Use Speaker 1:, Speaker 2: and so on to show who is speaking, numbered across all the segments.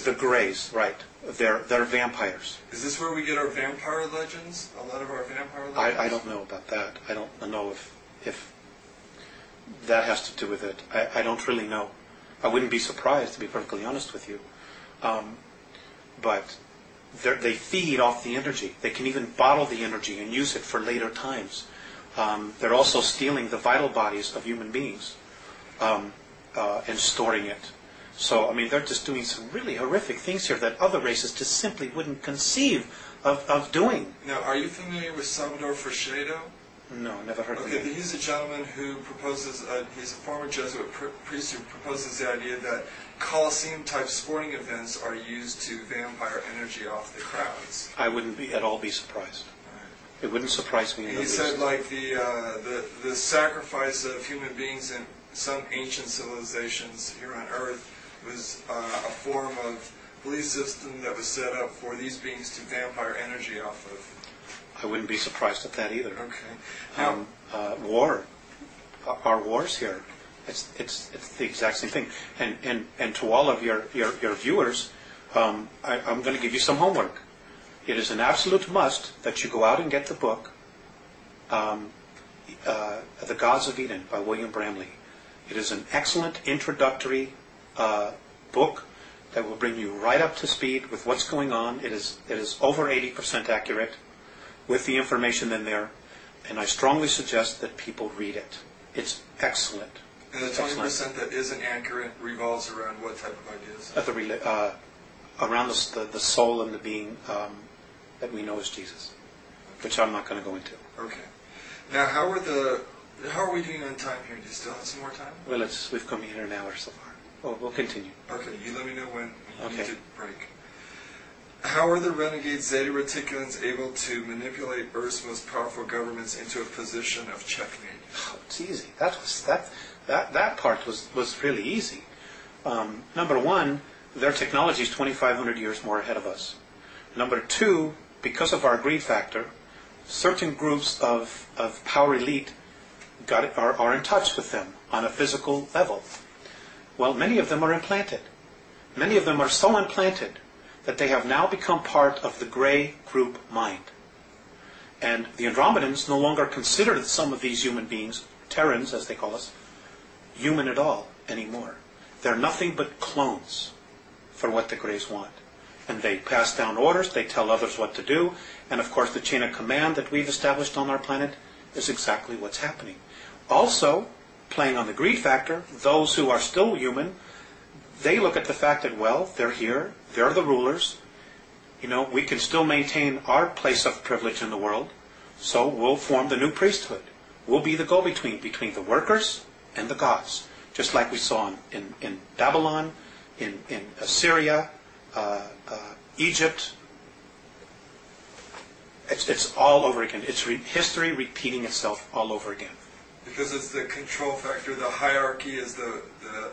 Speaker 1: The Greys, right. They're vampires.
Speaker 2: Is this where we get our vampire legends? A lot of our vampire legends?
Speaker 1: I don't know about that. I don't know if that has to do with it. I don't really know. I wouldn't be surprised, to be perfectly honest with you. But they feed off the energy. They can even bottle the energy and use it for later times. They're also stealing the vital bodies of human beings and storing it. So, I mean, they're just doing some really horrific things here that other races just simply wouldn't conceive of doing.
Speaker 2: Now, are you familiar with Salvador Freixedo?
Speaker 1: No, never heard of him.
Speaker 2: Okay, he's a gentleman who proposes, he's a former Jesuit priest who proposes the idea that Colosseum-type sporting events are used to vampire energy off the crowds.
Speaker 1: I wouldn't at all be surprised. Right. It wouldn't surprise me in the least.
Speaker 2: He said, like, the sacrifice of human beings in some ancient civilizations here on Earth was a form of belief system that was set up for these beings to vampire energy off of.
Speaker 1: I wouldn't be surprised at that either.
Speaker 2: Okay.
Speaker 1: War, our wars here, it's the exact same thing. And to all of your viewers, I'm going to give you some homework. It is an absolute must that you go out and get the book, The Gods of Eden by William Bramley. It is an excellent introductory book that will bring you right up to speed with what's going on. It is over 80% accurate with the information in there, and I strongly suggest that people read it. It's excellent.
Speaker 2: And the 20% that isn't accurate revolves around what type of ideas?
Speaker 1: Around the soul and the being that we know as Jesus, which I'm not going to go into.
Speaker 2: Okay. Now, how are we doing on time here? Do you still have some more time?
Speaker 1: Well, we've come here an hour so far. We'll continue.
Speaker 2: Okay, you let me know when you need
Speaker 1: Okay.
Speaker 2: to break. How are the renegade Zeta Reticulans able to manipulate Earth's most powerful governments into a position of checkmate?
Speaker 1: Oh, it's easy. That part was really easy. Number one, their technology is 2,500 years more ahead of us. Number two, because of our greed factor, certain groups of power elite are in touch with them on a physical level. Well, many of them are implanted. Many of them are so implanted that they have now become part of the gray group mind. And the Andromedans no longer consider some of these human beings, Terrans as they call us, human at all anymore. They're nothing but clones for what the Greys want. And they pass down orders, they tell others what to do, and of course the chain of command that we've established on our planet is exactly what's happening. Also, playing on the greed factor, those who are still human, they look at the fact that, well, they're here, they're the rulers, we can still maintain our place of privilege in the world, so we'll form the new priesthood. We'll be the go-between between the workers and the gods, just like we saw in Babylon, in Assyria, Egypt. It's all over again. It's history repeating itself all over again.
Speaker 2: Because it's the control factor, the hierarchy is the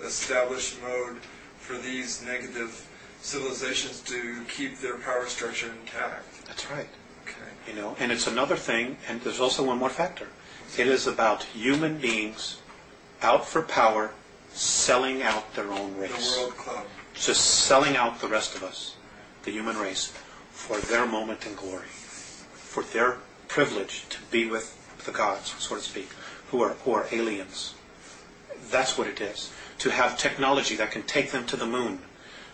Speaker 2: established mode for these negative civilizations to keep their power structure intact.
Speaker 1: That's right.
Speaker 2: Okay.
Speaker 1: And it's another thing, and there's also one more factor. It is about human beings out for power, selling out their own race.
Speaker 2: The World Club.
Speaker 1: Just selling out the rest of us, the human race, for their moment in glory, for their privilege to be with the gods, so to speak, who are aliens. That's what it is. To have technology that can take them to the moon,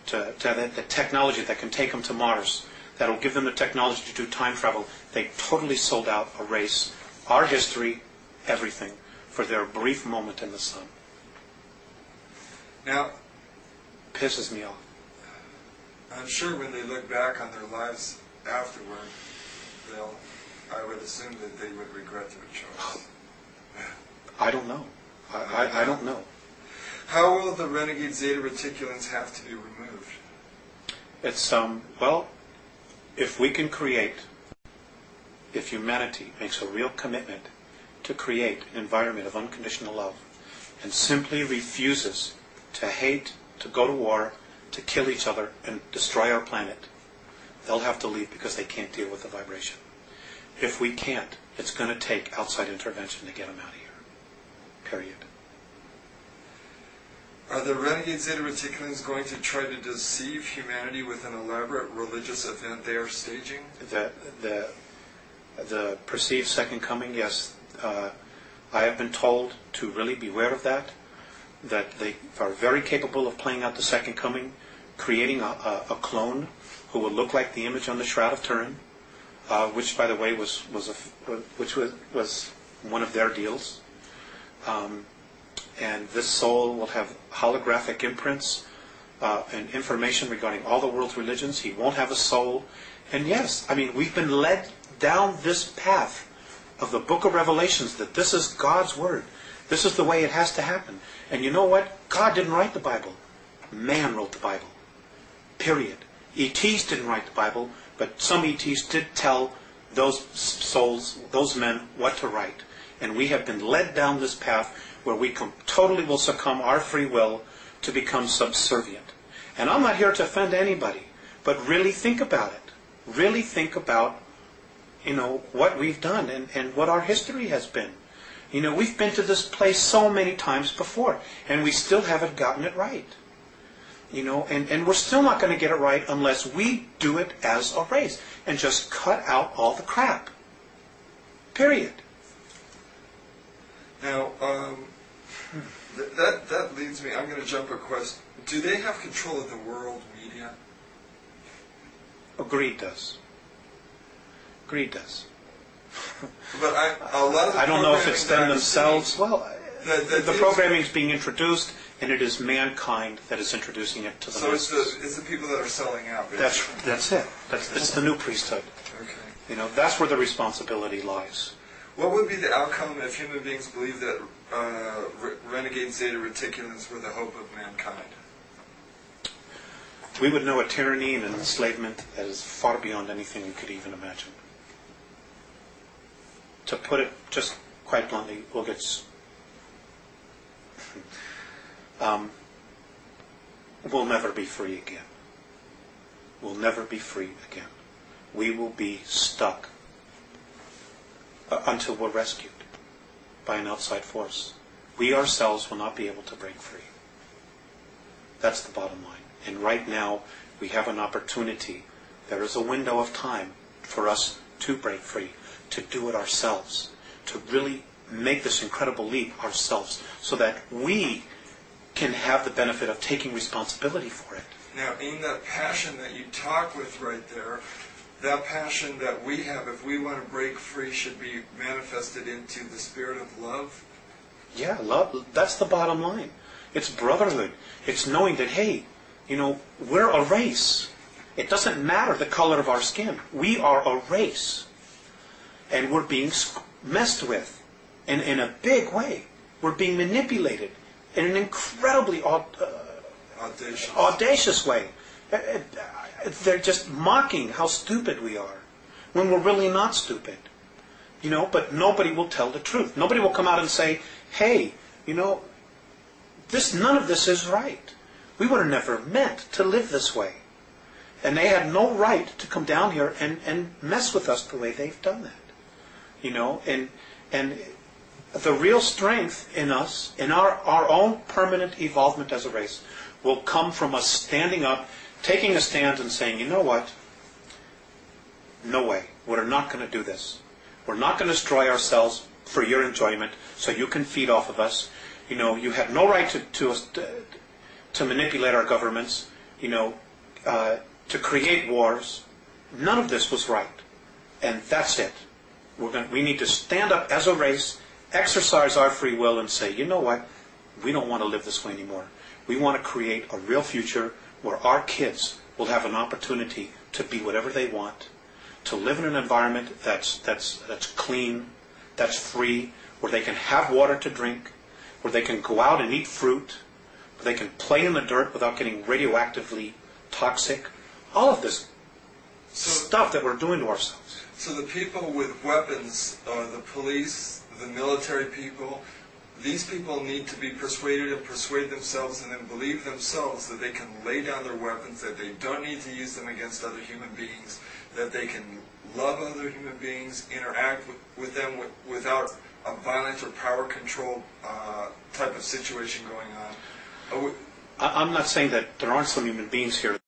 Speaker 1: to have the technology that can take them to Mars, that will give them the technology to do time travel. They totally sold out a race, our history, everything, for their brief moment in the sun.
Speaker 2: Now,
Speaker 1: pisses me off.
Speaker 2: I'm sure when they look back on their lives afterward, I would assume that they would regret their choice.
Speaker 1: I don't know. I don't know.
Speaker 2: How will the renegade Zeta Reticulans have to be removed?
Speaker 1: It's, well, if we can create, if humanity makes a real commitment to create an environment of unconditional love and simply refuses to hate, to go to war, to kill each other and destroy our planet, they'll have to leave because they can't deal with the vibration. If we can't, it's going to take outside intervention to get them out of here. Period.
Speaker 2: Are the renegade Zeta Reticulans going to try to deceive humanity with an elaborate religious event they are staging?
Speaker 1: The perceived second coming, yes. I have been told to really beware of that they are very capable of playing out the second coming, creating a clone who will look like the image on the Shroud of Turin, which, by the way, was one of their deals. And this soul will have holographic imprints and information regarding all the world's religions. He won't have a soul. And yes, I mean, we've been led down this path of the book of Revelations, that this is God's Word. This is the way it has to happen. And you know what? God didn't write the Bible. Man wrote the Bible. Period. ETs didn't write the Bible, but some ETs did tell those souls, those men, what to write. And we have been led down this path where we totally will succumb our free will to become subservient. And I'm not here to offend anybody, but really think about it. Really think about, what we've done and what our history has been. We've been to this place so many times before, and we still haven't gotten it right. And we're still not going to get it right unless we do it as a race and just cut out all the crap. Period.
Speaker 2: Now, that leads me, I'm going to jump a question. Do they have control of the world media?
Speaker 1: Greed does. Greed does.
Speaker 2: But a lot of the
Speaker 1: I don't know if it's them themselves. Well, the programming is being introduced, and it is mankind that is introducing it to the masses.
Speaker 2: So it's the people that are selling out. Basically.
Speaker 1: That's it. It's the new priesthood.
Speaker 2: Okay.
Speaker 1: That's where the responsibility lies.
Speaker 2: What would be the outcome if human beings believed that renegade Zeta Reticulans were the hope of mankind?
Speaker 1: We would know a tyranny and an enslavement that is far beyond anything we could even imagine. To put it just quite bluntly, we'll never be free again. We'll never be free again. We will be stuck until we're rescued by an outside force. We ourselves will not be able to break free. That's the bottom line. And right now, we have an opportunity. There is a window of time for us to break free, to do it ourselves, to really make this incredible leap ourselves, so that we can have the benefit of taking responsibility for it.
Speaker 2: Now, in that passion that you talk with right there, that passion that we have, if we want to break free, should be manifested into the spirit of love?
Speaker 1: Yeah, love. That's the bottom line. It's brotherhood. It's knowing that, hey, we're a race. It doesn't matter the color of our skin. We are a race. And we're being messed with in a big way. We're being manipulated in an incredibly audacious way. They're just mocking how stupid we are when we're really not stupid. But nobody will tell the truth. Nobody will come out and say, hey, none of this is right. We were never meant to live this way. And they had no right to come down here and mess with us the way they've done that. And the real strength in us, in our own permanent evolvement as a race, will come from us standing up, taking a stand and saying, you know what? No way. We're not going to do this. We're not going to destroy ourselves for your enjoyment so you can feed off of us. You have no right to manipulate our governments, to create wars. None of this was right. And that's it. We need to stand up as a race, exercise our free will, and say, you know what? We don't want to live this way anymore. We want to create a real future where our kids will have an opportunity to be whatever they want, to live in an environment that's clean, that's free, where they can have water to drink, where they can go out and eat fruit, where they can play in the dirt without getting radioactively toxic. All of this stuff that we're doing to ourselves.
Speaker 2: So the people with weapons, the police, the military people, these people need to be persuaded and persuade themselves and then believe themselves that they can lay down their weapons, that they don't need to use them against other human beings, that they can love other human beings, interact with them without a violent or power control type of situation going on. Oh,
Speaker 1: I'm not saying that there aren't some human beings here